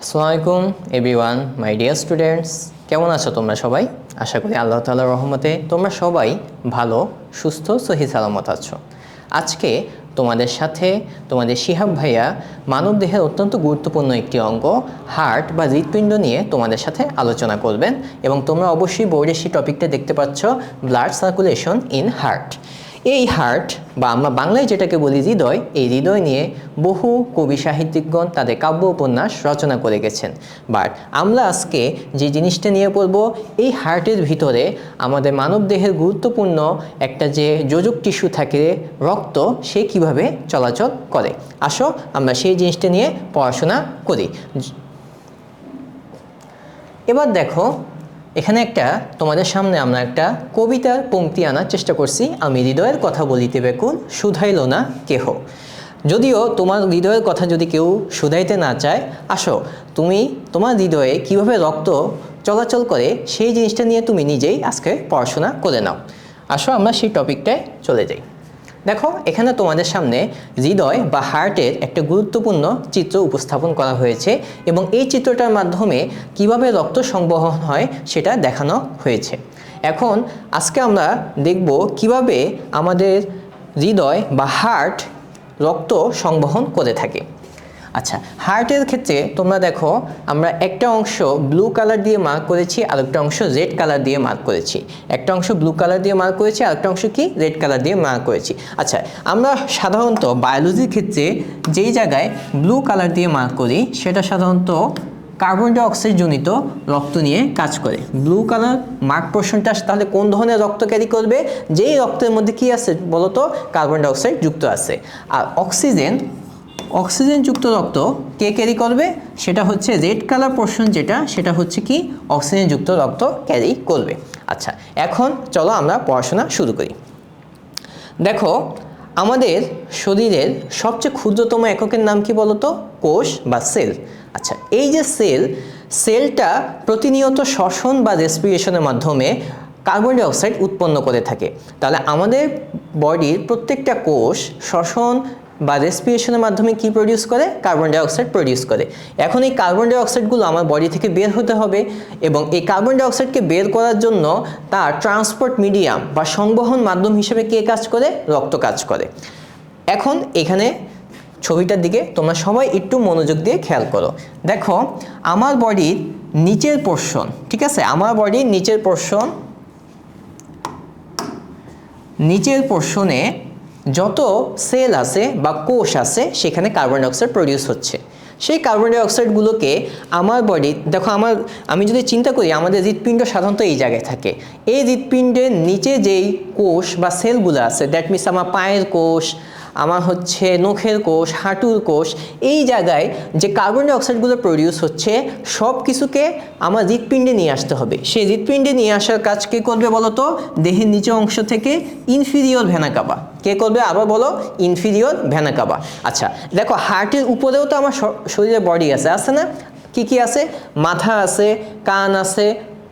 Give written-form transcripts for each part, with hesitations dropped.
আসসালামু আলাইকুম everyone my dear students, কেমন আছো তোমরা সবাই? আশা করি আল্লাহ তাআলার রহমতে তোমরা সবাই ভালো, সুস্থ, সহি সালামত আছো। আজকে তোমাদের সাথে তোমাদের শিহাব ভাইয়া মানবদেহের অত্যন্ত গুরুত্বপূর্ণ একটি অঙ্গ হার্ট বা হৃৎপিণ্ড নিয়ে তোমাদের সাথে আলোচনা করবেন এবং তোমরা অবশ্যই বোর্ডে সেই টপিকটা দেখতে পাচ্ছ, ব্লাড সার্কুলেশন ইন হার্ট। এই হার্ট বা আমরা বাংলায় যেটাকে বলি হৃদয়, এই হৃদয় নিয়ে বহু কবি সাহিত্যিকগণ তাদের কাব্য উপন্যাস রচনা করে গেছেন। বাট আমরা আজকে যে জিনিসটা নিয়ে পড়ব, এই হার্টের ভিতরে আমাদের মানবদেহের গুরুত্বপূর্ণ একটা যে যোজক টিস্যু থাকে রক্ত, সে কিভাবে চলাচল করে। আসো আমরা সেই জিনিসটা নিয়ে পড়াশোনা করি। এবার দেখো, এখানে তোমাদের সামনে আমরা একটা কবিতার পংক্তি আনার চেষ্টা করছি। আমি হৃদয়ের কথা বলিতে বেকুল, শুধাইল না কেহ। যদিও তোমার হৃদয়ের কথা যদি কেউ শুধাইতে না চায়, আসো তুমি তোমার হৃদয়ে কিভাবে রক্ত চলাচল করে সেই জিনিসটা নিয়ে তুমি নিজেই আজকে পড়াশোনা করে নাও। আসো আমরা সেই টপিকটায় চলে যাই। দেখো, এখানে তোমাদের সামনে হৃদয় বা হার্টের একটা গুরুত্বপূর্ণ চিত্র উপস্থাপন করা হয়েছে এবং এই চিত্রটার মাধ্যমে কিভাবে রক্ত সংবহন হয় সেটা দেখানো হয়েছে। এখন আজকে আমরা দেখব কিভাবে আমাদের হৃদয় বা হার্ট রক্ত সংবহন করে থাকে। আচ্ছা, হার্টের ক্ষেত্রে তোমরা দেখো, আমরা একটা অংশ ব্লু কালার দিয়ে মার্ক করেছি, আরেকটা অংশ রেড কালার দিয়ে মার্ক করেছি। একটা অংশ ব্লু কালার দিয়ে মার্ক করেছি, আরেকটা অংশ কি রেড কালার দিয়ে মার্ক করেছি। আচ্ছা, আমরা সাধারণত বায়োলজির ক্ষেত্রে যেই জায়গায় ব্লু কালার দিয়ে মার্ক করি সেটা সাধারণত কার্বন ডাইঅক্সাইড জনিত রক্ত নিয়ে কাজ করে। ব্লু কালার মার্ক পোর্শনটা তাহলে কোন ধরনের রক্ত ক্যারি করবে? যেই রক্তের মধ্যে কি আছে বলতো? কার্বন ডাইঅক্সাইড যুক্ত আছে। আর অক্সিজেনযুক্ত রক্ত কে ক্যারি করবে? সেটা হচ্ছে রেড কালার পোর্শন, সেটা হচ্ছে কি অক্সিজেনযুক্ত রক্ত ক্যারি করবে। আচ্ছা, এখন চলো আমরা পড়াশোনা শুরু করি। দেখো, আমাদের শরীরের সবচেয়ে ক্ষুদ্রতম এককের নাম কি বলতো? কোষ বা সেল। আচ্ছা, এই যে সেলটা প্রতিনিয়ত শ্বসন বা রেসপিরেশনের মাধ্যমে কার্বন ডাইঅক্সাইড উৎপন্ন করে থাকে। তাহলে আমাদের বডির প্রত্যেকটা কোষ শ্বসন বা রেসপিরেশনের মাধ্যমে কি প্রডিউস করে? কার্বন ডাইঅক্সাইড প্রডিউস করে। এখন এই কার্বন ডাইঅক্সাইডগুলো আমার বডি থেকে বের হতে হবে এবং এই কার্বন ডাইঅক্সাইডকে বের করার জন্য তার ট্রান্সপোর্ট মিডিয়াম বা সংবহন মাধ্যম হিসেবে কে কাজ করে? রক্ত কাজ করে। এখন এখানে ছবিটার দিকে তোমরা সবাই একটু মনোযোগ দিয়ে খেয়াল করো। দেখো, আমার বডির নিচের পোর্শন, ঠিক আছে, আমার বডির নিচের পোর্শনে যত সেল আছে বা কোষ আছে সেখানে কার্বন ডাইঅক্সাইড প্রডিউস হচ্ছে। সেই কার্বন ডাইঅক্সাইডগুলোকে আমার বডি, দেখো আমি যদি চিন্তা করি, আমাদের হৃৎপিণ্ড সাধারণত এই জায়গায় থাকে। এই হৃৎপিণ্ডের নিচে যেই কোষ বা সেলগুলো আছে, দ্যাট মিনস আমার পায়ের কোষ, আমার হচ্ছে নখের কোষ, হাঁটুর কোষ, এই জায়গায় যে কার্বন ডাইঅক্সাইডগুলো প্রডিউস হচ্ছে সব কিছুকে আমার হৃৎপিণ্ডে নিয়ে আসতে হবে। সেই হৃৎপিণ্ডে নিয়ে আসার কাজ কে করবে বলো তো? দেহের নিচের অংশ থেকে ইনফিরিয়র ভেনা কাভা। কে করবে আবার বলো? Inferior vena CAVA. আচ্ছা, দেখো, হার্টের উপরেও তো আমার শরীরে বডি আছে না? কি আছে? মাথা আছে, কান আছে,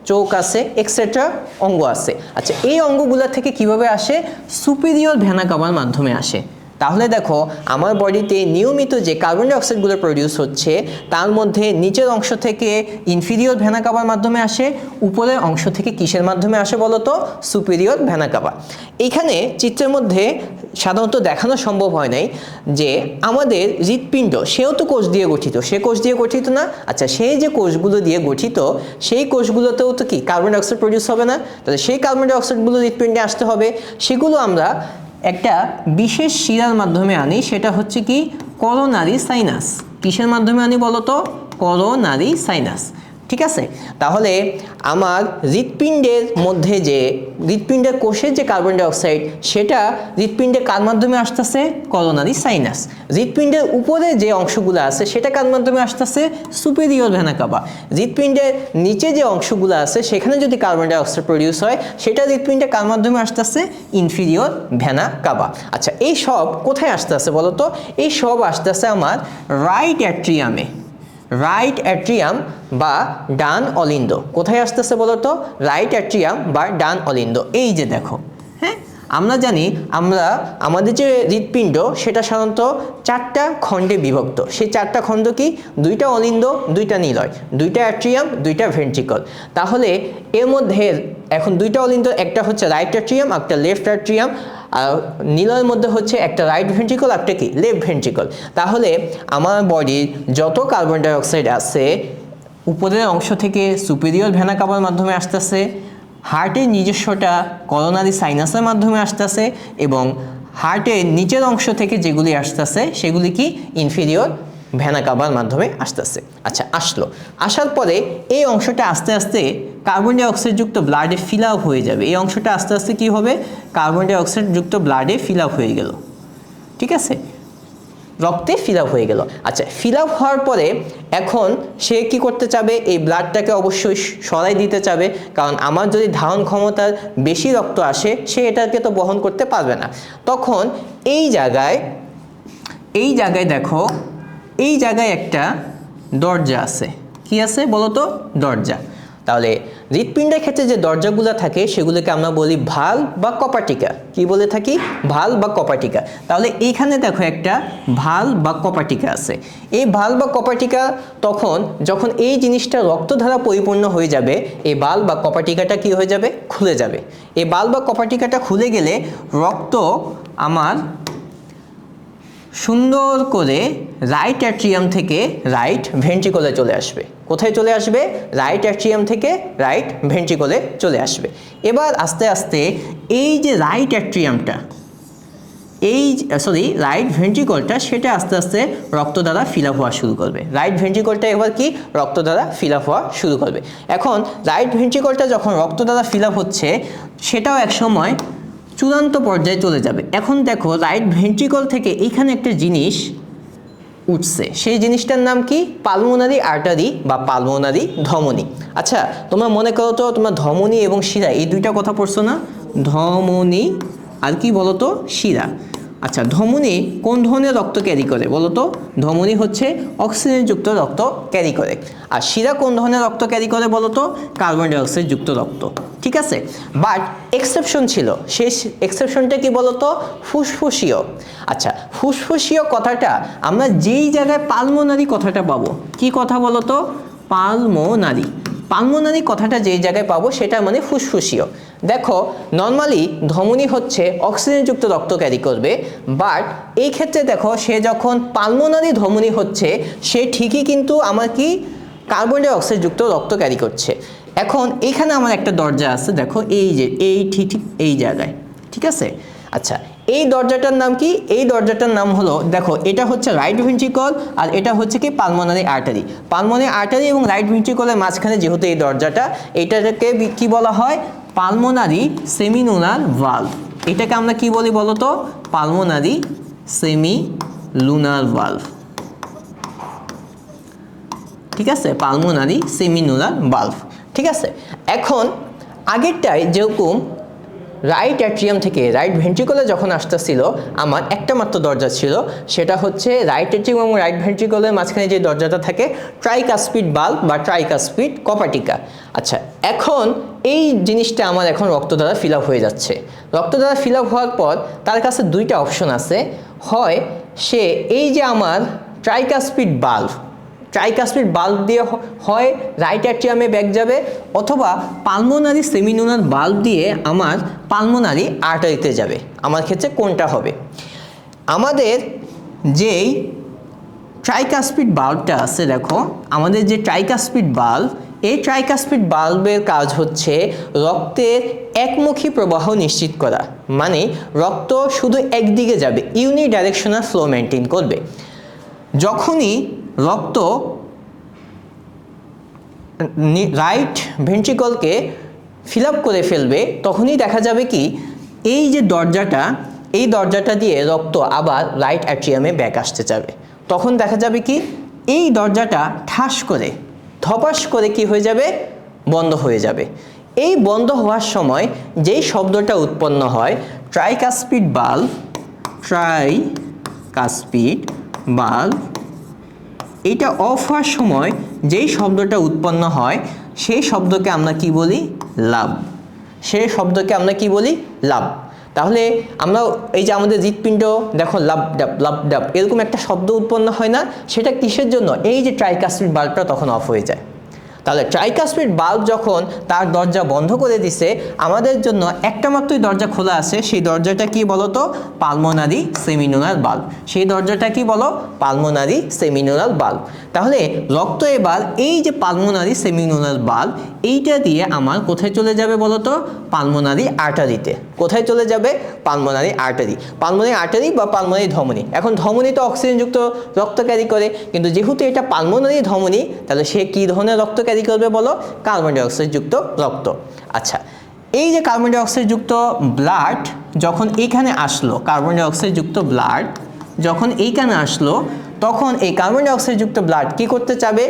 চোখ আছে, এক্সেট্রা অঙ্গ আছে। আচ্ছা, এই অঙ্গগুলো থেকে কিভাবে আসে? সুপিরিয়র ভেনা কাভার মাধ্যমে আসে। তাহলে দেখো, আমার বডিতে নিয়মিত যে কার্বন ডাইঅক্সাইডগুলো প্রডিউস হচ্ছে তার মধ্যে নিচের অংশ থেকে ইনফিরিয়র ভেনা কাভার মাধ্যমে আসে, উপরের অংশ থেকে কিসের মাধ্যমে আসে বলো তো? Superior vena CAVA. এইখানে চিত্রের মধ্যে সাধারণত দেখানো সম্ভব হয় নাই যে আমাদের হৃৎপিণ্ড, সেও তো কোষ দিয়ে গঠিত, সে কোষ দিয়ে গঠিত না? আচ্ছা, সেই যে কোষগুলো দিয়ে গঠিত সেই কোষগুলোতেও তো কি কার্বন ডাইঅক্সাইড প্রডিউস হবে না? তাহলে সেই কার্বন ডাইঅক্সাইডগুলো হৃৎপিণ্ডে আসতে হবে। সেগুলো আমরা একটা বিশেষ শিরার মাধ্যমে আনি, সেটা হচ্ছে কি করোনারি সাইনাস। কিসের মাধ্যমে আনি বলো তো? Coronary sinus. ঠিক আছে, তাহলে আমার হৃৎপিণ্ডের মধ্যে যে হৃৎপিণ্ডের কোষের যে কার্বন ডাইঅক্সাইড, সেটা হৃৎপিণ্ডে কার মাধ্যমে আসতেছে? Coronary sinus. হৃৎপিণ্ডের উপরে যে অংশগুলো আছে সেটা কার মাধ্যমে আসতেছে? Superior vena CAVA. হৃৎপিণ্ডের নিচে যে অংশগুলো আছে সেখানে যদি কার্বন ডাইঅক্সাইড প্রডিউস হয় সেটা হৃৎপিণ্ডে কার মাধ্যমে আসতেছে? Inferior vena CAVA. আচ্ছা, এই সব কোথায় আসতেছে বলো তো? এই সব আসতেছে আমার রাইট অ্যাট্রিয়াম বা ডান অলিন্দ। কোথায় আসতেছে বলো তো? রাইট অ্যাট্রিয়াম বা ডান অলিন্দ। এই যে দেখো, হ্যাঁ, আমরা জানি আমাদের যে হৃৎপিণ্ড সেটা সাধারণত 4টা খণ্ডে বিভক্ত। সেই 4টা খণ্ড কি? 2টা অলিন্দ, 2টা নিলয়, 2টা অ্যাট্রিয়াম, 2টা ভেন্ট্রিকল। তাহলে এর মধ্যে এখন 2টা অলিন্দ, একটা হচ্ছে রাইট অ্যাট্রিয়াম, একটা লেফট অ্যাট্রিয়াম, আর নিলয়ের মধ্যে হচ্ছে একটা রাইট ভেন্ট্রিকল, একটা কি লেফট ভেন্ট্রিকল। তাহলে আমার বডির যত কার্বন ডাই অক্সাইড আছে উপরের অংশ থেকে সুপিরিয়র ভেনা কাভার মাধ্যমে আসতেছে, হার্টের নিজস্বটা করোনারি সাইনাসের মাধ্যমে আসতেছে, এবং হার্টের নিচের অংশ থেকে যেগুলি আসতেছে সেগুলি কি ইনফিরিয়র ভেনা কাভার মাধ্যমে আসতেছে। আচ্ছা, আসার পরে এই অংশটা আস্তে আস্তে কার্বন ডাই অক্সাইড যুক্ত ব্লাডে ফিল আপ হয়ে যাবে। এই অংশটা আস্তে আস্তে কি হবে? কার্বন ডাই অক্সাইড যুক্ত ব্লাডে ফিল আপ হয়ে গেল, ঠিক আছে, রক্তে ফিল আপ হয়ে গেল। আচ্ছা, ফিল আপ হওয়ার পরে এখন সে কি করতে চাবে? এই ব্লাডটাকে অবশ্যই সরাই দিতে চাবে, কারণ আমার যদি ধারণ ক্ষমতার বেশি রক্ত আসে সে এটাকে তো বহন করতে পারবে না। তখন এই জায়গায় দেখো, এই জায়গায় একটা দরজা আছে। কি আছে বলো তো? দরজা। তাহলে হৃৎপিণ্ডের ক্ষেত্রে যে দরজাগুলো থাকে সেগুলোকে আমরা বলি ভালভ বা কপার্টিকা। কি বলে থাকি? ভালভ বা কপার্টিকা। তাহলে এইখানে দেখো একটা ভালভ বা কপার্টিকা আছে। এই ভালভ বা কপার্টিকা যখন এই জিনিসটা রক্ত দ্বারা পরিপূর্ণ হয়ে যাবে, এই ভালভ বা কপার্টিকাটা কি হয়ে যাবে? খুলে যাবে। এই ভালভ বা কপার্টিকাটা খুলে গেলে রক্ত আমার সুন্দর করে রাইট অ্যাট্রিয়াম থেকে রাইট ভেন্ট্রিকলে চলে আসবে। কোথায় চলে আসবে? রাইট অ্যাট্রিয়াম থেকে রাইট ভেন্ট্রিকলে চলে আসবে। এবার আস্তে আস্তে এই যে রাইট অ্যাট্রিয়ামটা, রাইট ভেন্ট্রিকলটা, সেটা আস্তে আস্তে রক্ত দ্বারা ফিল আপ হওয়া শুরু করবে। রাইট ভেন্ট্রিকলটা এবার কি রক্ত দ্বারা ফিল আপ হওয়া শুরু করবে। এখন রাইট ভেন্ট্রিকলটা যখন রক্ত দ্বারা ফিল আপ হচ্ছে, সেটাও এক সময় চূড়ান্ত পর্যায়ে চলে যাবে। এখন দেখো রাইট ভেন্ট্রিকল থেকে এইখানে একটা জিনিস উঠছে, সেই জিনিসটার নাম কি? পালমোনারি আর্টারি বা পালমোনারি ধমনী। আচ্ছা, তোমরা মনে করো তো, তোমরা ধমনী এবং শিরা এই দুইটা কথা পড়ছো না? ধমনী আর কি বলো তো? শিরা। আচ্ছা, ধমনী কোন ধরনের রক্ত ক্যারি করে বলো তো? ধমনী হচ্ছে অক্সিজেনযুক্ত রক্ত ক্যারি করে। আর শিরা কোন ধরনের রক্ত ক্যারি করে বলো তো? কার্বন ডাই অক্সাইড যুক্ত রক্ত, ঠিক আছে। বাট এক্সেপশন ছিল, সেই এক্সেপশনটা কি বলো তো? ফুসফুসীয়। আচ্ছা, ফুসফুসীয় কথাটা আমরা যেই জায়গায় পালমোনারি কথাটা পাবো, কি কথা বলো তো? পালমোনারি কথাটা যেই জায়গায় পাবো সেটা মানে ফুসফুসীয়। দেখো, নর্মালি ধমনী হচ্ছে অক্সিজেনযুক্ত রক্ত ক্যারি করবে, বাট এই ক্ষেত্রে দেখো সে যখন পালমোনারি ধমনী হচ্ছে, সে ঠিকই কিন্তু আমার কি কার্বন ডাই অক্সাইড যুক্ত রক্ত ক্যারি করছে। এখন এইখানে আমার একটা দরজা আছে, দেখো এই যে ঠিক এই জায়গায়, ঠিক আছে। আচ্ছা, এই দরজাটার নাম কি? এই দরজাটার নাম হলো, দেখো এটা হচ্ছে রাইট ভেন্ট্রিকল আর এটা হচ্ছে কি পালমোনারি আর্টারি। পালমোনারি আর্টারি এবং রাইট ভেন্ট্রিকলের মাঝখানে যেহেতু এই দরজাটা, এটাকে কি বলা হয়? Pulmonary semilunar valve. এটাকে আমরা কি বলি বলো তো? পালমোনারি সেমিলুনার ভালভ, ঠিক আছে, পালমোনারি সেমিলুনার ভালভ, ঠিক আছে। এখন আগেরটায় যেরকম রাইট অ্যাট্রিয়াম থেকে রাইট ভেন্ট্রিকলে যখন আসতেছিল আমার একটা মাত্র দরজা ছিল, সেটা হচ্ছে রাইট অ্যাট্রিয়াম এবং রাইট ভেন্ট্রিকলের মাঝখানে যে দরজাটা থাকে ট্রাইকাসপিড ভালভ বা ট্রাইকাসপিড কপার্টিকা। আচ্ছা, এখন এই জিনিসটা আমার এখন রক্ত দ্বারা ফিল আপ হয়ে যাচ্ছে। রক্ত দ্বারা ফিল আপ হওয়ার পর তার কাছে দুইটা অপশন আছে, হয় সে এই যে আমার ট্রাইকাসপিড ভালভ দিয়ে হয় রাইট অ্যাট্রিয়ামে ব্যাক যাবে, অথবা পালমোনারি সেমিলুনার ভালভ দিয়ে আমার পালমোনারি আর্টারিতে যাবে। আমার ক্ষেত্রে কোনটা হবে? আমাদের যেই ট্রাইকাসপিড ভালভটা আছে, দেখো আমাদের যে ট্রাইকাসপিড ভালভ, এই ট্রাইকাসপিড ভালভের কাজ হচ্ছে রক্তের একমুখী প্রবাহ নিশ্চিত করা, মানে রক্ত শুধু একদিকে যাবে, ইউনিডাইরেকশনাল ফ্লো মেনটেন করবে। যখনই রক্ত রাইট ভেন্ট্রিকলকে ফিল আপ করে ফেলবে, তখনই দেখা যাবে কি এই যে দরজাটা, এই দরজাটা দিয়ে রক্ত আবার রাইট অ্যাট্রিয়ামে ব্যাক আসতে যাবে। তখন দেখা যাবে কি এই দরজাটা ঠাস করে ধপাস করে কি হয়ে যাবে? বন্ধ হয়ে যাবে। এই বন্ধ হওয়ার সময় যেই শব্দটা উৎপন্ন হয় ট্রাইকাসপিড ভালভ, এইটা অফ হওয়ার সময় যেই শব্দটা উৎপন্ন হয় সেই শব্দকে আমরা কি বলি? লাভ। সেই শব্দকে আমরা কি বলি? লাভ। তাহলে আমরা এই যে আমাদের হৃৎপিণ্ড দেখো লাভ ডাব এরকম একটা শব্দ উৎপন্ন হয় না, সেটা কিসের জন্য? এই যে ট্রাইকাসপিড বাল্বটা তখন অফ হয়ে যায়। তাহলে ট্রাইকাসপিড বাল্ব যখন তার দরজা বন্ধ করে দিছে, আমাদের জন্য একটা মাত্রই দরজা খোলা আছে, সেই দরজাটা কি বলতো? পালমোনারি সেমিনোনাল বাল্ব। সেই দরজাটা কি বলো? পালমোনারি সেমিনোনাল বাল্ব। তাহলে রক্ত এবার এই যে পালমোনারি সেমিনোনাল বাল্ব, এইটা দিয়ে আমার কোথায় চলে যাবে বলতো? পালমোনারি আর্টারিতে। কোথায় চলে যাবে? Pulmonary artery. পালমোনারি আর্টারি বা পালমোনারি ধমনী। এখন ধমনী তো অক্সিজেনযুক্ত রক্ত ক্যারি করে, কিন্তু যেহেতু এটা পালমোনারি ধমনী, তাহলে সে কী ধরনের রক্ত ক্যারি করবে বলো? কার্বন ডাইঅক্সাইড যুক্ত রক্ত। আচ্ছা, এই যে কার্বন ডাইঅক্সাইড যুক্ত ব্লাড যখন এখানে আসলো, কার্বন ডাইঅক্সাইড যুক্ত ব্লাড যখন এইখানে আসলো, তখন এই কার্বন ডাইঅক্সাইড যুক্ত ব্লাড কি করতে চাবে?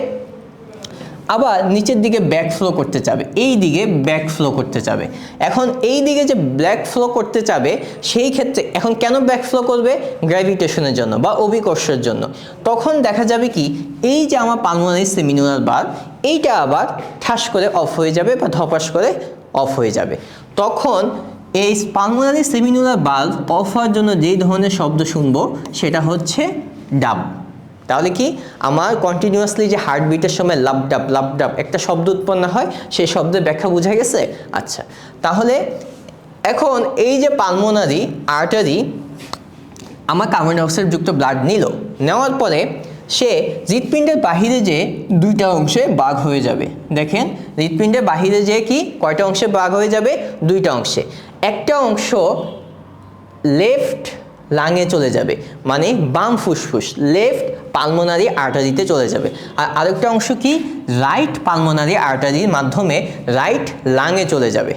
আবার নিচের দিকে ব্যাক ফ্লো করতে চাবে, এই দিকে ব্যাক ফ্লো করতে চাবে। এখন এই দিকে যে ব্যাক ফ্লো করতে চাবে, সেই ক্ষেত্রে এখন কেন ব্যাক ফ্লো করবে? গ্র্যাভিটেশনের জন্য বা অভিকর্ষের জন্য। তখন দেখা যাবে কি, এই যে আমার পালমোনারি সেমিনোনাল বাল্ব, এইটা আবার ঠাস করে অফ হয়ে যাবে বা ধপাস করে অফ হয়ে যাবে। তখন এই পালমোনারি সেমিনোনাল বাল্ব অফ হওয়ার জন্য যেই ধরনের শব্দ শুনবো, সেটা হচ্ছে ডাব। তাহলে কি আমার কন্টিনিউয়াসলি যে হার্টবিটের সময় লাভ ডাব একটা শব্দ উৎপন্ন হয়, সেই শব্দের ব্যাখ্যা বোঝা গেছে? আচ্ছা, তাহলে এখন এই যে পালমোনারি আর্টারি আমার কার্বন ডাইঅক্সাইড যুক্ত ব্লাড নিল, নেওয়ার পরে সে হৃৎপিণ্ডের বাহিরে যে দুইটা অংশে ভাগ হয়ে যাবে। দেখেন, হৃৎপিণ্ডের বাহিরে যে কি কয়টা অংশে ভাগ হয়ে যাবে? দুইটা অংশে। একটা অংশ লেফট লাঙে চলে যাবে, মানে বাম ফুসফুস, লেফট পালমোনারি আর্টারিতে চলে যাবে। আর আরেকটা অংশ কি? রাইট পালমোনারি আর্টারির মাধ্যমে রাইট লাঙে চলে যাবে।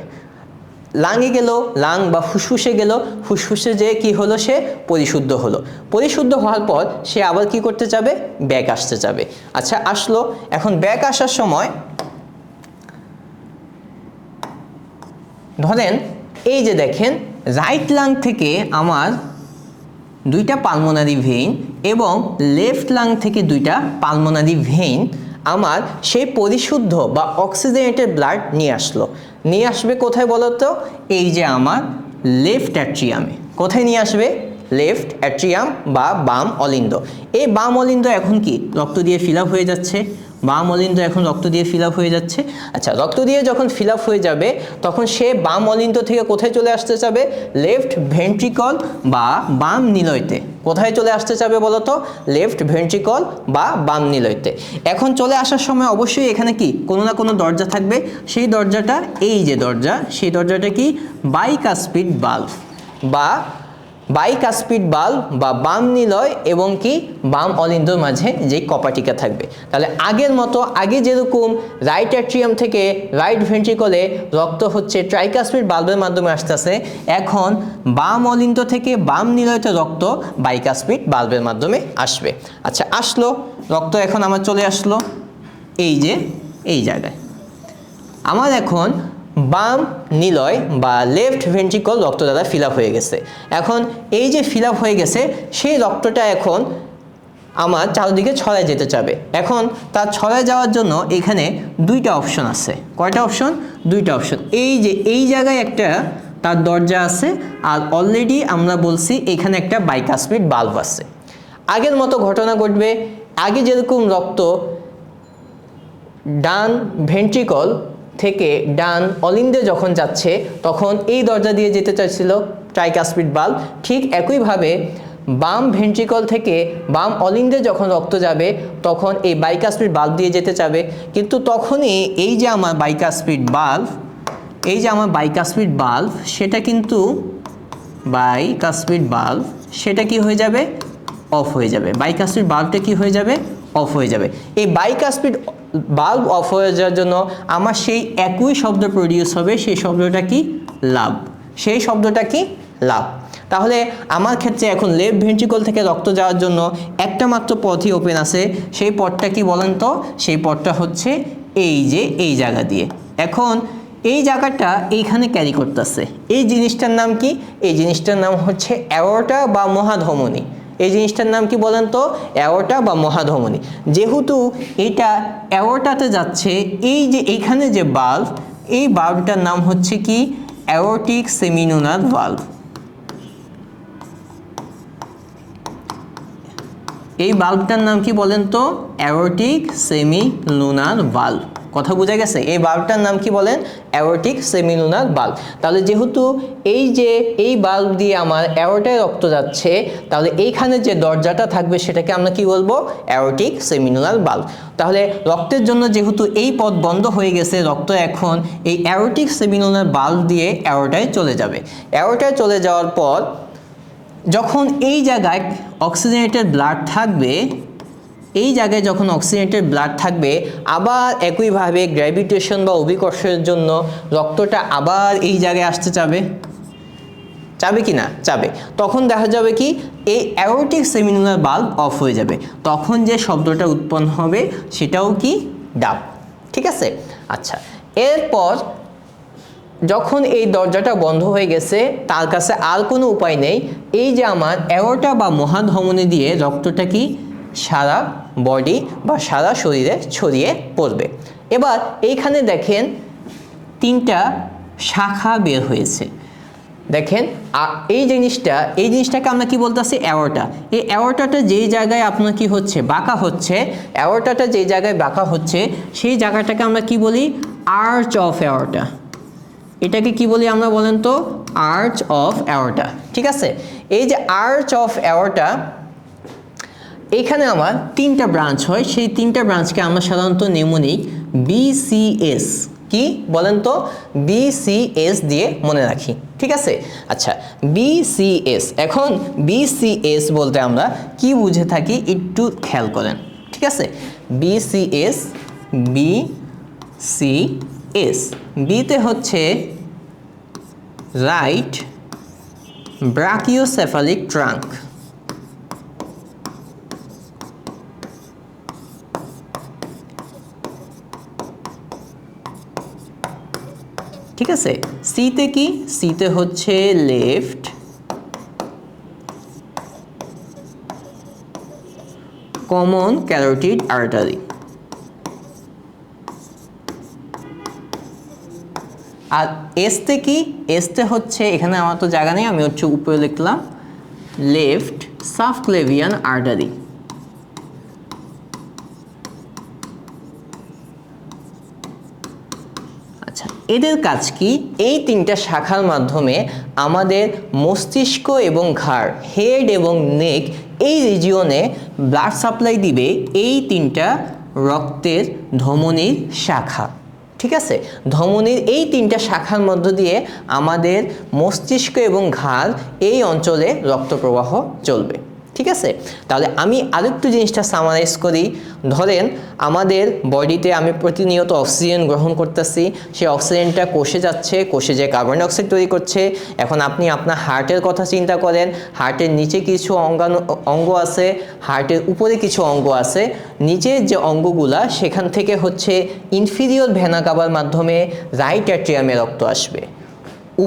লাঙে গেল, লাং বা ফুসফুসে গেল, ফুসফুসে যে কি হলো? সে পরিশুদ্ধ হলো। পরিশুদ্ধ হওয়ার পর সে আবার কি করতে যাবে? ব্যাক আসতে যাবে। আচ্ছা, আসলো। এখন ব্যাক আসার সময় ধরেন এই যে দেখেন, রাইট লাং থেকে আমার দুইটা পালমোনারি ভেইন এবং লেফট লাং থেকে দুইটা পালমোনারি ভেইন আমার সেই পরিশুদ্ধ বা অক্সিজেনেটেড ব্লাড নিয়ে আসলো। নিয়ে আসবে কোথায় বলো তো? এই যে আমার লেফট অ্যাট্রিয়ামে। কোথায় নিয়ে আসবে? লেফট অ্যাট্রিয়াম বা বাম অলিন্দ। এই বাম অলিন্দ এখন কি রক্ত দিয়ে ফিল আপ হয়ে যাচ্ছে। বাম অলিন্দ এখন রক্ত দিয়ে ফিল আপ হয়ে যাচ্ছে। আচ্ছা, রক্ত দিয়ে যখন ফিল আপ হয়ে যাবে, তখন সে বাম অলিন্দ থেকে কোথায় চলে আসতে চাবে? লেফট ভেন্ট্রিকল বা বাম নিলয়তে। কোথায় চলে আসতে চাবে বলো তো? লেফট ভেন্ট্রিকল বা বাম নিলয়তে। এখন চলে আসার সময় অবশ্যই এখানে কি কোনো না কোনো দরজা থাকবে। সেই দরজাটা, এই যে দরজা, সেই দরজাটা কি? বাইকাসপিড বাল্ব বা বাইকাসপিড বাল্ব বা বাম নিলয় এবং কি বাম অলিন্দর মাঝে যেই কপাটিকা থাকবে। তাহলে আগের মতো, আগে যেরকম রাইট অ্যাট্রিয়াম থেকে রাইট ভেন্ট্রিকলে রক্ত হচ্ছে ট্রাইকাসপিড বাল্বের মাধ্যমে আসতেছে, এখন বাম অলিন্দ থেকে বাম নিলয়তে রক্ত বাইকাসপিড বাল্বের মাধ্যমে আসবে। আচ্ছা, আসলো রক্ত, এখন আমার চলে আসলো এই যে এই জায়গায়। আমার এখন বাম নিলয় বা লেফট ভেন্ট্রিকল রক্ত দ্বারা ফিল আপ হয়ে গেছে। এখন এই যে ফিল আপ হয়ে গেছে, সেই রক্তটা এখন আমার চারদিকে ছড়ায় যেতে চাবে। এখন তার ছড়ায় যাওয়ার জন্য এখানে দুইটা অপশন আছে। কয়টা অপশন? দুইটা অপশন। এই যে এই জায়গায় একটা তার দরজা আছে, আর অলরেডি আমরা বলছি এখানে একটা বাইকাসপিড বাল্ব আছে। আগের মতো ঘটনা ঘটবে। আগে যেরকম রক্ত ডান ভেন্ট্রিকল থেকে ডান অলিন্দে যখন যাচ্ছে, তখন এই দরজা দিয়ে যেতে চাইছিল ট্রাইকাসপিড বাল্ব, ঠিক একইভাবে বাম ভেন্ট্রিকল থেকে বাম অলিন্দে যখন রক্ত যাবে, তখন এই বাইকাসপিড বাল্ব দিয়ে যেতে চাবে। কিন্তু তখনই এই যে আমার বাইকাসপিড বাল্ব, এই যে আমার বাইকাসপিড বাল্ব, সেটা কিন্তু বাইকাসপিড বাল্ব সেটা কি হয়ে যাবে? অফ হয়ে যাবে। বাইকাসপিড বাল্বটা কি হয়ে যাবে? অফ হয়ে যাবে। এই বাইকাসপিড বাল্ব অফ হয়ে যাওয়ার জন্য আমার সেই একই শব্দ প্রডিউস হবে। সেই শব্দটা কি? লাভ। সেই শব্দটা কি? লাভ। তাহলে আমার ক্ষেত্রে এখন লেফট ভেন্ট্রিকল থেকে রক্ত যাওয়ার জন্য একটা মাত্র পথই ওপেন আছে। সেই পথটা কি বলেন তো? সেই পথটা হচ্ছে এই যে এই জায়গা দিয়ে। এখন এই জায়গাটা এইখানে ক্যারি করতেছে। এই জিনিসটার নাম কি? এই জিনিসটার নাম হচ্ছে অ্যাওর্টা বা মহাধমনী। এই জিনিসটার নাম কি বলেন তো? অ্যাওর্টা বা মহাধমনী। যেহেতু এটা অ্যাওর্টাতে যাচ্ছে, এই যে এইখানে যে বাল্ব, এই বাল্বটার নাম হচ্ছে কি? অ্যাওর্টিক সেমিনোনাল বাল্ব। এই বাল্বটার নাম কি বলেন তো? অ্যাওর্টিক সেমিলুনার বাল্ব। কথা বোঝা গেছে? এই বাল্বটার নাম কি বলেন? অ্যাওর্টিক সেমিলুনার বাল্ব। তাহলে যেহেতু এই বাল্ব দিয়ে আমার অ্যাওর্টায় রক্ত যাচ্ছে, তাহলে এইখানে যে দরজাটা থাকবে সেটাকে আমরা কি বলবো? অ্যাওর্টিক সেমিলুনার বাল্ব। তাহলে রক্তের জন্য যেহেতু এই পথ বন্ধ হয়ে গেছে, রক্ত এখন এই অ্যাওর্টিক সেমিলুনার বাল্ব দিয়ে অ্যাওর্টায় চলে যাবে। অ্যাওর্টায় চলে যাওয়ার পর যখন এই জায়গায় অক্সিজেনেটেড ব্লাড থাকবে, এই জায়গায় যখন অক্সিজেনেটেড ব্লাড থাকবে, আবার একইভাবে গ্র্যাভিটেশন বা অভিকর্ষের জন্য রক্তটা আবার এই জায়গায় আসতে চাবে। চাবে কি না? চাবে। তখন দেখা যাবে কি এই অ্যাওর্টিক সেমিলুনার বাল্ব অফ হয়ে যাবে। তখন যে শব্দটা উৎপন্ন হবে সেটাও কি? ডাব। ঠিক আছে? আচ্ছা, এরপর যখন এই দরজাটা বন্ধ হয়ে গেছে, তার কাছে আর কোনো উপায় নেই, এই যে আমার অ্যাওর্টা বা মহাধমনী দিয়ে রক্তটা কি সারা বডি বা সারা শরীরে ছড়িয়ে পড়বে। এবার এইখানে দেখেন তিনটা শাখা বের হয়েছে। দেখেন এই জিনিসটাকে আমরা কি বলতেছি? অ্যাওর্টা। এই অ্যাওর্টাটা যেই জায়গায় আপনার কি হচ্ছে? বাঁকা হচ্ছে। অ্যাওর্টাটা যেই জায়গায় বাঁকা হচ্ছে সেই জায়গাটাকে আমরা কি বলি? Arch of aorta. এটাকে কি বলি আমরা বলেন তো? Arch of aorta. ঠিক আছে? এই যে আর্চ অফ অ্যাওর্টা, এইখানে আমার তিনটা ব্রাঞ্চ হয়। সেই তিনটা ব্রাঞ্চকে আমরা সাধারণত নেমোনিক BCS কি বলেন তো? BCS দিয়ে মনে রাখি। ঠিক আছে? আচ্ছা, BCS। এখন BCS বলতে আমরা কি বুঝে থাকি একটু খেয়াল করেন। ঠিক আছে? BCS, BCS, বিতে হচ্ছে রাইট ব্রাকিওসেফালিক ট্রাঙ্ক। ঠিক আছে? সিতে কি? সিতে হচ্ছে লেফট কমন ক্যারোটিড আর্টারি। আর এসতে কি? এসতে হচ্ছে, এখানে আমার তো জায়গা নেই, আমি হচ্ছে উপরে লিখলাম লেফট সাবক্লেভিয়ান আর্টারি। আচ্ছা, এদের কাজ কি? এই তিনটা শাখার মাধ্যমে আমাদের মস্তিষ্ক এবং ঘাড়, হেড এবং নেক, এই রিজিয়নে ব্লাড সাপ্লাই দিবে এই তিনটা রক্তের ধমনীর শাখা। ঠিক আছে? ধমনীর এই তিনটা শাখার মধ্য দিয়ে আমাদের মস্তিষ্ক এবং ঘাড় এই অঞ্চলে রক্ত প্রবাহ চলবে। ঠিক আছে? তাহলে আমি আরেকটু জিনিসটা সামারাইজ করি। ধরেন আমাদের বডিতে আমি প্রতিনিয়ত অক্সিজেন গ্রহণ করতেছি, সেই অক্সিজেনটা কোষে যাচ্ছে, কোষে যে কার্বন ডাইঅক্সাইড তৈরি করছে। এখন আপনি আপনার হার্টের কথা চিন্তা করেন, হার্টের নিচে কিছু অঙ্গ আছে, হার্টের উপরে কিছু অঙ্গ আছে। নিচের যে অঙ্গগুলা সেখান থেকে হচ্ছে ইনফিরিয়র ভেনা কাভার মাধ্যমে রাইট অ্যাট্রিয়ামে রক্ত আসবে।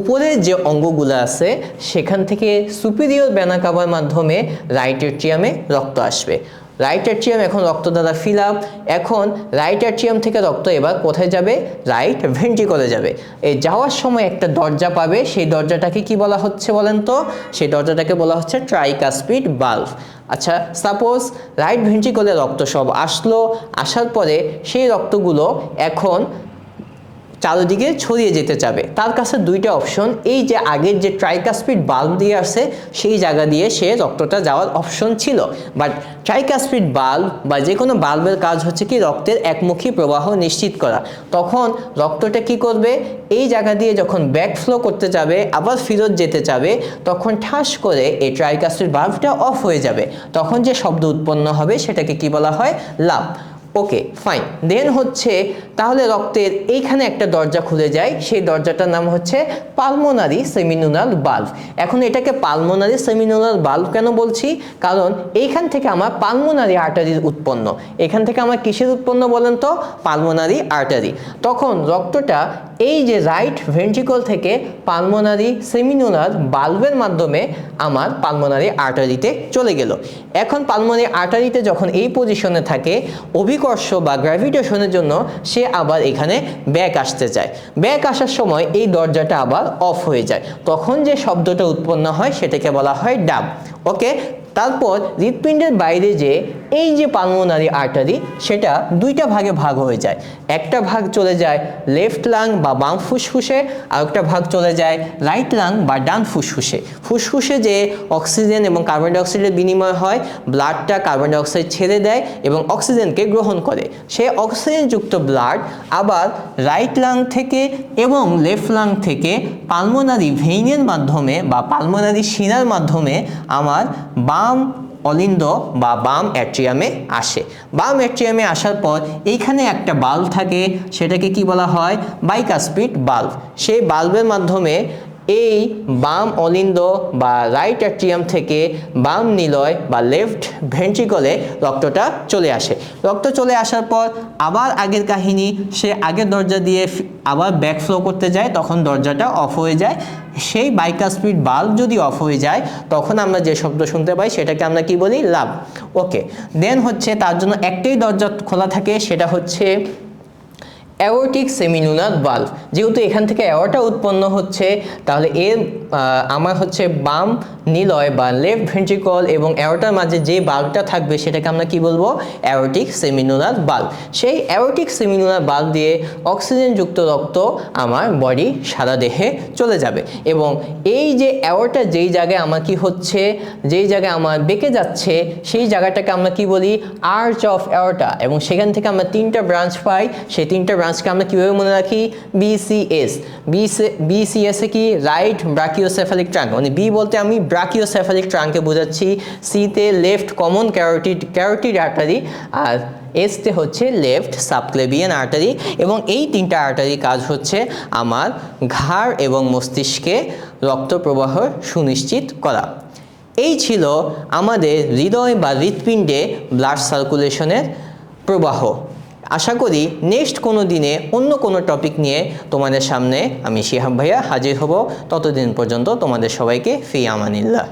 উপরের যে অঙ্গগুলো আছে সেখান থেকে সুপিরিয়র ভেনা কাভার মাধ্যমে রাইট অ্যাট্রিয়ামে রক্ত আসবে। রাইট অ্যাট্রিয়াম এখন রক্ত দ্বারা ফিল আপ। এখন রাইট অ্যাট্রিয়াম থেকে রক্ত এবার কোথায় যাবে? রাইট ভেন্ট্রিকলে যাবে। এই যাওয়ার সময় একটা দরজা পাবে, সেই দরজাটাকে কি বলা হচ্ছে বলেন তো? সেই দরজাটাকে বলা হচ্ছে ট্রাইকাসপিড বাল্ব। আচ্ছা, সাপোজ রাইট ভেন্ট্রিকলে রক্ত সব আসলো, আসার পরে সেই রক্তগুলো এখন চারিদিকে ছড়িয়ে যেতে চাবে। তার কাছে দুইটা অপশন, এই যে আগের যে ট্রাইকাসপিড বাল্ব দিয়ে আসছে সেই জায়গা দিয়ে সে রক্তটা যাওয়ার অপশন ছিল। বাট ট্রাইকাসপিড বাল্ব বা যে কোনো বাল্বের কাজ হচ্ছে কি রক্তের একমুখী প্রবাহ নিশ্চিত করা। তখন রক্তটা কি করবে? এই জায়গা দিয়ে যখন ব্যাক ফ্লো করতে যাবে, আবার ফেরত যেতে যাবে, তখন ঠাস করে এই ট্রাইকাসপিড বাল্বটা অফ হয়ে যাবে। তখন যে শব্দ উৎপন্ন হবে সেটাকে কি বলা হয়? লাভ। ওকে, ফাইন। দেন হচ্ছে তাহলে রক্তের এইখানে একটা দরজা খুলে যায়, সেই দরজাটার নাম হচ্ছে পালমোনারি সেমিনুলার বাল্ব। এখন এটাকে পালমোনারি সেমিনুলার বাল্ব কেন বলছি? কারণ এইখান থেকে আমার পালমোনারি আর্টারির উৎপন্ন। এখান থেকে আমার কিসের উৎপন্ন বলেন তো? Pulmonary artery. তখন রক্তটা এই যে রাইট ভেন্ট্রিকল থেকে পালমোনারি সেমিনুলার বাল্বের মাধ্যমে আমার পালমোনারি আর্টারিতে চলে গেল। এখন পালমোনারি আর্টারিতে যখন এই পজিশনে থাকে, অভিকর্ষ বা গ্র্যাভিটেশনের জন্য সে আবার এখানে ব্যাক আসতে চায়। ব্যাক আসার সময় এই দরজাটা আবার অফ হয়ে যায়। তখন যে শব্দটা উৎপন্ন হয় সেটাকে বলা হয় ডাব। ওকে, তারপর হৃৎপিণ্ডের বাইরে যে এই যে পালমোনারি আর্টারি সেটা দুইটা ভাগে ভাগ হয়ে যায়। একটা ভাগ চলে যায় লেফট লাং বা বাম ফুসফুসে, আর একটা ভাগ চলে যায় রাইট লাং বা ডান ফুসফুসে। ফুসফুসে যে অক্সিজেন এবং কার্বন ডাইঅক্সাইডের বিনিময় হয়, ব্লাডটা কার্বন ডাইঅক্সাইড ছেড়ে দেয় এবং অক্সিজেনকে গ্রহণ করে। সেই অক্সিজেনযুক্ত ব্লাড আবার রাইট লাং থেকে এবং লেফট লাং থেকে পালমোনারি ভেইনের মাধ্যমে বা পালমোনারি শিরার মাধ্যমে আমার বাম অলিন্দ বা বাম অ্যাট্রিয়ামে আসে। বাম অ্যাট্রিয়ামে আসার পর এইখানে একটা বাল্ব থাকে, সেটাকে কি বলা হয়? Bicuspid bulb. সেই বাল্বের মাধ্যমে এই বাম অলিন্দ বা রাইট অ্যাট্রিয়াম থেকে বাম নিলয় বা লেফট ভেন্ট্রিকলে রক্তটা চলে আসে। রক্ত চলে আসার পর আবার আগের কাহিনী, সে আগের দরজা দিয়ে আবার ব্যাকফ্লো করতে যায়, তখন দরজাটা অফ হয়ে যায়। সেই বাইকাসপিড বাল্ব যদি অফ হয়ে যায় তখন আমরা যে শব্দ শুনতে পাই সেটাকে আমরা কি বলি? লাভ। ওকে, দেন হচ্ছে তার জন্য একটাই দরজা খোলা থাকে, সেটা হচ্ছে অ্যাওর্টিক সেমিলুনার বাল্ব। যেহেতু এখান থেকে অ্যাওর্টা উৎপন্ন হচ্ছে, তাহলে এর আমার হচ্ছে বাম নিলয় বা লেফট ভেন্ট্রিকল এবং অ্যাওর্টার মাঝে যে বাল্বটা থাকবে সেটাকে আমরা কি বলবো? Aortic semilunar bulb. সেই অ্যাওর্টিক সেমিলুনার বাল্ব দিয়ে অক্সিজেনযুক্ত রক্ত আমার বডি সারা দেহে চলে যাবে। এবং এই যে অ্যাওর্টা যেই জায়গায় আমার কি হচ্ছে, যেই জায়গায় আমার বেঁকে যাচ্ছে, সেই জায়গাটাকে আমরা কি বলি? Arch of aorta. এবং সেখান থেকে আমরা তিনটা ব্রাঞ্চ পাই। সেই তিনটা ব্রাঞ্চকে আমরা কীভাবে মনে রাখি? BCS। BCS এ কি? রাইট ব্রাকিওসেফালিক ট্রাঙ্ক, মানে বি বলতে আমি ব্রাকিওসেফালিক ট্রাঙ্কে বোঝাচ্ছি। সিতে লেফট কমন ক্যারোটিড আর্টারি, আর এসতে হচ্ছে লেফট সাবক্লেভিয়ান আর্টারি। এবং এই তিনটা আর্টারি কাজ হচ্ছে আমার ঘাড় এবং মস্তিষ্কে রক্ত প্রবাহ সুনিশ্চিত করা। এই ছিল আমাদের হৃদয় বা হৃৎপিণ্ডে ব্লাড সার্কুলেশনের প্রবাহ। আশা করি নেক্সট কোনো দিনে অন্য কোনো টপিক নিয়ে তোমাদের সামনে আমি শিহাব ভাইয়া হাজির হব। ততদিন পর্যন্ত তোমাদের সবাইকে ফি আমানিল্লাহ।